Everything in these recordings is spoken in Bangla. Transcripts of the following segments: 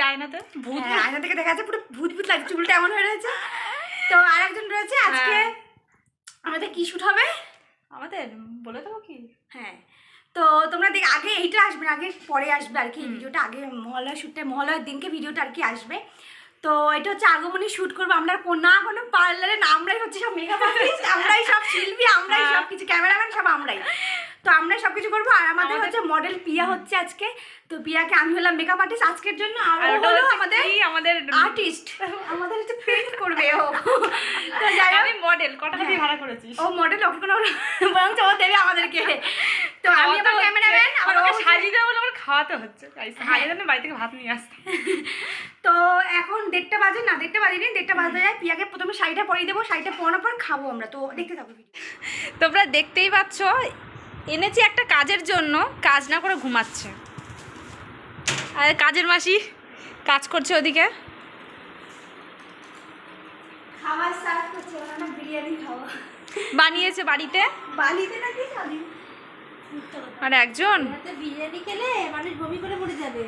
আয়নাতে ভূত, আয়না থেকে দেখা যাচ্ছে পুরো ভূত ভূত লাগছে, চুলটা এমন হয়ে রয়েছে। তো আর একজন রয়েছে আজকে আমাদের কি শুট হবে আমাদের বলে দেবো কি? হ্যাঁ, তো তোমরা আগে এইটা আসবে না, আগে পরে আসবে আর কি ভিডিওটা, আগে মহালয়া শ্যুটটা মহালয়ার দিনকে ভিডিওটা আর কি আসবে। তো এটা হচ্ছে আগমনী শ্যুট করবো আমরা, না কোনো পার্লারে না, আমরাই হচ্ছে সব মেকআপ আর্টিস্ট, আমরাই সব শিল্পী, আমরাই সব কিছু, ক্যামেরাম্যান সব আমরাই। তো আমরা সব কিছু করবো। আর আমাদের হচ্ছে মডেল পিয়া হচ্ছে আজকে, তো পিয়াকে আমি হলাম মেকআপ আর্টিস্ট আজকের জন্য, আর ওটা হলো আমাদের আর্টিস্ট, আমাদের হচ্ছে পেইন্ট করবে ও। তো যাই হোক, আমি মডেল কটা টাকা ভাড়া করেছিস? ও মডেল, ওকে কোনো বরং ও দেবে আমাদেরকে। তো আমি আবার ক্যামেরাম্যান, আবার ওকে সাজিয়ে দেবো বলে আমার খাওয়াতে হচ্ছে, সাজিয়ে দেন বাড়ি থেকে ভাত নিয়ে আসতে। তো এখন 1:30 বাজে, না 1:30 বাজেনি, 1:30 বাজতে যায়। পিয়াকে প্রথমে শাড়িটা পরিয়ে দেবো, শাড়িটা পরানোর পর খাবো আমরা। তো দেখতে থাকো ভিডিও। তোমরা দেখতেই পাচ্ছ এনেছি একটা কাজের জন্য, কাজ না করে ঘুমাচ্ছে। আর কাজের মাসি কাজ করছে ওদিকে, খাবার সার্ভ করছে, ওরা বিরিয়ানি খাওয়া বানিয়েছে বাড়িতে। বালিতে নাকি খালি আর একজন বিরিয়ানি খেলে মানুষ বমি করে মরে যাবে।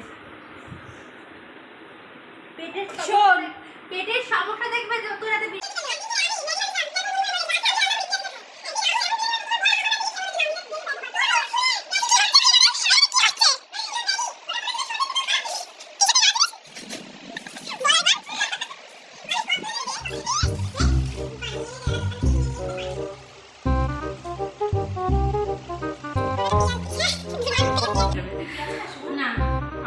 পেটের সমস্যা দেখবে যত রাতে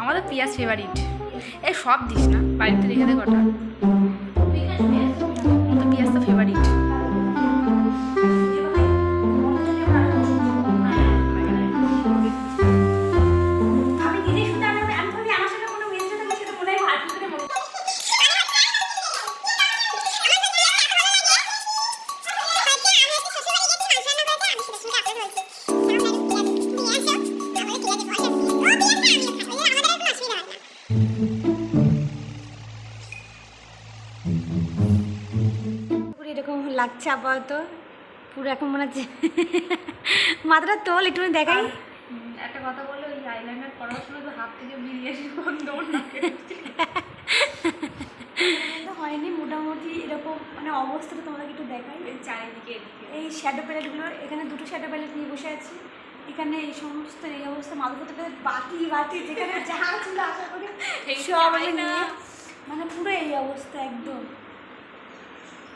আমাদের পিয়াজ ফেভারিট। এই সব দিস না, বাড়িতে রেখে দে কটা। আমাদের পিয়াজ তো ফেভারিট। এরকম লাগছে আপাতত, পুরো এখন মনে হচ্ছে মাথাটা তোল একটু দেখাই। একটা কথা বললে, ওই আইলাইনার করার সময় তো হাত থেকে বিরিয়ানি হয়নি মোটামুটি এরকম মানে অবস্থাটা তোমাদেরকে একটু দেখাই। চারিদিকে এই শ্যাডো প্যালেটগুলো, এখানে দুটো শ্যাডো প্যালেট নিয়ে বসে আছি। এখানে এই সমস্ত এই অবস্থা মাথা করতে বাটি বাটি যেখানে যা ছিল আশা করি সব নিয়ে মানে পুরো এই অবস্থা একদম।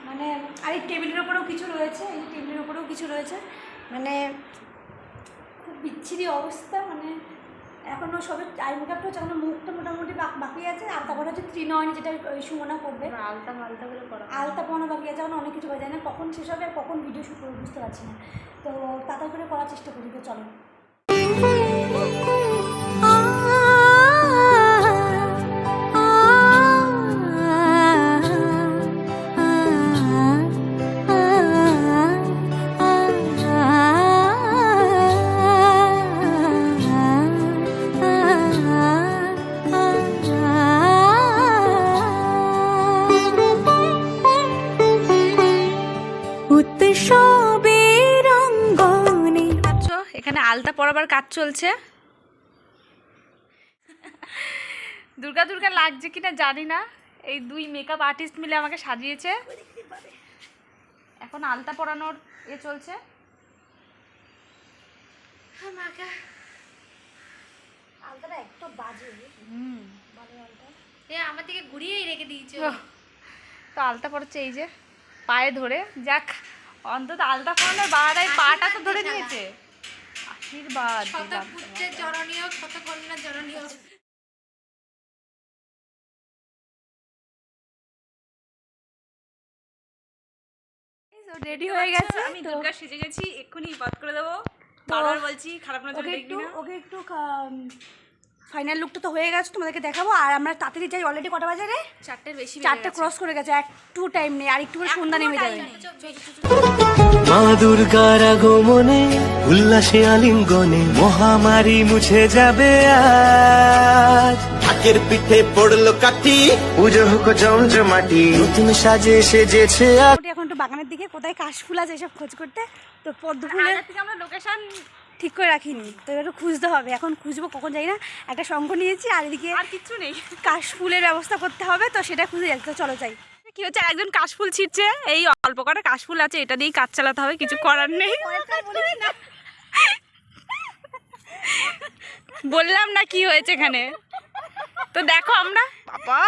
মানে আর এই টেবিলের ওপরেও কিছু রয়েছে, এই টেবিলের ওপরেও কিছু রয়েছে, মানে খুব বিচ্ছিরি অবস্থা। মানে এখনও সবে আই মেকআপটা হচ্ছে, এখনো মুখটা মোটামুটি বাকি আছে। আর তারপরে হচ্ছে ত্রিনয়ন, যেটা ওই সুমনা করবে, আলতা মালতা করে করা, আলতা পরানো বাকি আছে, এখন অনেক কিছু বাজে না, কখন শেষ হবে আর কখন ভিডিও শুট করবো বুঝতে পারছি না। তো তাড়াতাড়ি করে করার চেষ্টা করি। তো চলো এখানে আলতা পরাবার কাজ চলছে। দুর্গা দুর্গা লাগছে কিনা জানি না, এই দুই মেকআপ আর্টিস্ট মিলে আমাকে সাজিয়েছে। এখন আলতা পরানোর চলছে। আলতাটা একটু বাজে, আমার দিকে ঘুরিয়েই রেখে দিয়েছে। তো আলতা পড়ছে এই যে পায়ে ধরে, যাক অন্তত আলতা পরানোর বাড়ায় পাটা তো ধরে নিয়েছে। আশীর্বাদ জননীয় কত কন্যা জননীয়। রেডি হয়ে গেছে, আমি দুর্গা সেজে গেছি, এক্ষুনি বাদ করে দেবো। বারবার বলছি খারাপ না, ওকে একটু ফাইনাল লুকটা তো হয়ে গেছে, তোমাদেরকে দেখাবো। আর আমরা তাড়াতাড়ি যাই, অলরেডি কটা বাজে রে? 4টের বেশি, 4টে ক্রস করে গেছে, একটু টাইম নেই, আর একটু করে সন্ধ্যা নেমে যাবে। মা দুর্গার আগমনে উল্লাসে আলিঙ্গনে মহামারী মুছে যাবে আজ। ঢাকের পিঠে পড়লো কাঠি, পুজো হোক জমজমাটি, নতুন সাজে সেজেছে। এখন একটু বাগানের দিকে কোথায় কাশফুল আছে এসব খোঁজ করতে। তো পদ্ম ফুলের থেকে আমরা লোকেশন ঠিক করে রাখিনি, তো একটু খুঁজতে হবে। এখন খুঁজবো কখন যাই না। একটা শঙ্খ নিয়েছি আর এদিকে আর কিচ্ছু নেই, কাশফুলের ব্যবস্থা করতে হবে, তো সেটা খুঁজে যাচ্ছি। তো চলো যাই। কি হচ্ছে, একজন কাশফুল ছিঁড়ছে, এই অল্প কটা কাশফুল আছে, এটা দিয়েই কাজ চালাতে হবে, কিছু করার নেই। বললাম না কি হয়েছে এখানে, তো দেখো আমরা বাবা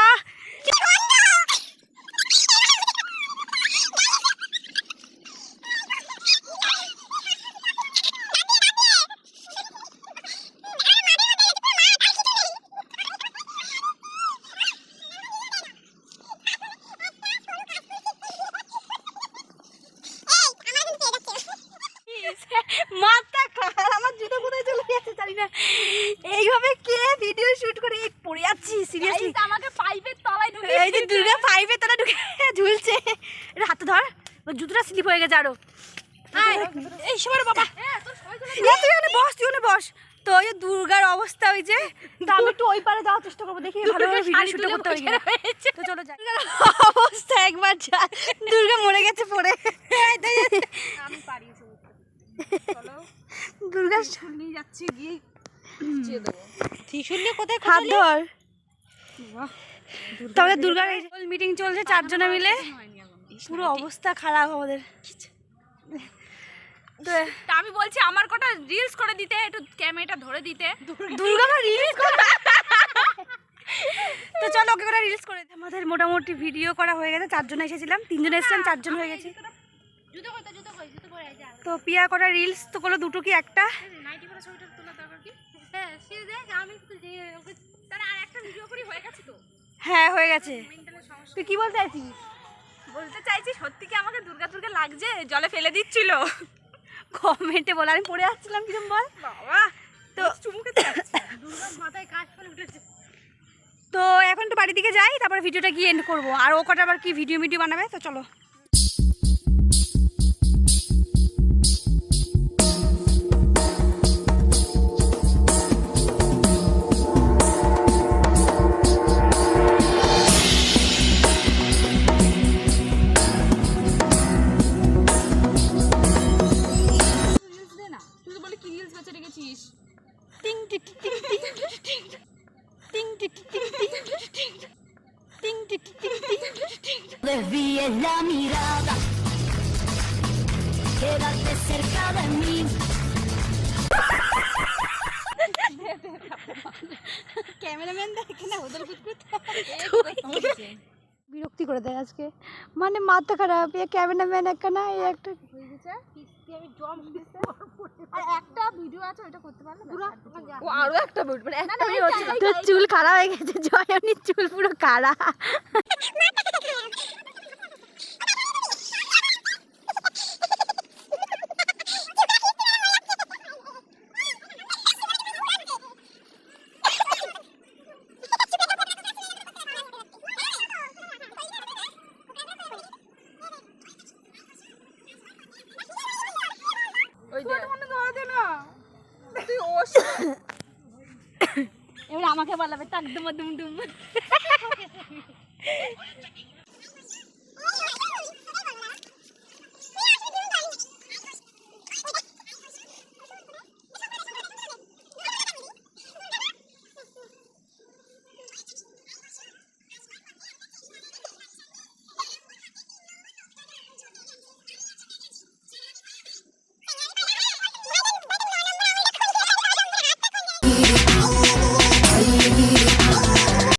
মাথা খারাপ, আমার জুতো কোথায় চলে গেছে জানি না। এইভাবে কে ভিডিও শুট করে এই পড়ে যাচ্ছি সিরিয়াসলি। আমাকে পাইপের তলায় ঢুকে, এই যে দুর্গা পাইপে তোরা ঢুকে ঝুলছে। এটা হাতে ধর, জুতোটা স্লিপ হয়ে গেছে আরো। এই সবার বাবা, তুই ওখানে বস, তুই ওখানে বস। তো ওই যে দুর্গার অবস্থা ওই যে, তো আমি একটু ওই পারে যাওয়ার চেষ্টা করবো, দেখি ভালোভাবে ভিডিও শুট করতে হবে কিনা। তো চলো যাই। অবস্থা একবার যা, দুর্গা মরে গেছে পড়ে। আমি পারি চলো, দুর্গা নিয়ে যাচ্ছি, গিয়ে বুঝিয়ে দেবো। ত্রিশূল নিয়ে কোথায় হাত ধর। তবে দুর্গার মিটিং চলছে 4 জনে মিলে, পুরো অবস্থা খারাপ আমাদের। তো আমি বলছি আমার কটা রিলস করে দিতে, একটু ক্যামেরাটা ধরে দিতে। দুর্গা মা রিলস করে, তো চলো ওকে করে রিলস করে দিই। আমাদের মোটামুটি ভিডিও করা হয়ে গেছে, 4 জন এসেছিলাম, 3 জন এসেছিলাম, 4 জন হয়ে গেছে। তো পিয়া করা রিলস তো করলো, দুটো কি একটা? হ্যাঁ হয়ে গেছে। তুই কি বলতে চাইছিস? বলতে চাইছি সত্যি কি আমাকে দুর্গা দুর্গা লাগছে, জলে ফেলে দিচ্ছিল। কমেন্টে বল, আমি পড়ে আসছিলাম কিরম বল বাবা। তো চুমুকে দুর্গার মাথায় কাশফুল উঠেছে। তো এখন তো বাড়ি দিকে যাই, তারপর ভিডিওটা গিয়ে এন্ড করবো। আর ও কটা আবার কি ভিডিও বানাবে, তো চলো। তুই তো বলে কি রিলস বেঁচে রেখেছিস। টিং টিং টিং টিং টিং টিং টিং টিং টিং টিং টিং টিং টিং। Desvíes la mirada, quédate cerca de mí. Cameraman দেখে না ওদের বিরক্তি করে দেয় আজকে, মানে মাথা খারাপ। এ ক্যামেরাম্যান একখানা, এই একটা আমি জম দিতে আর একটা ভিডিও আছে, ওটা করতে পারলে ও আরো একটা ভিডিও, মানে একটা ভিডিও হচ্ছে। তোর চুল খারাপ হয়ে গেছে জয়নির চুল পুরো কালা। এবার আমাকে বলাবে টাক দুম দুম দুম।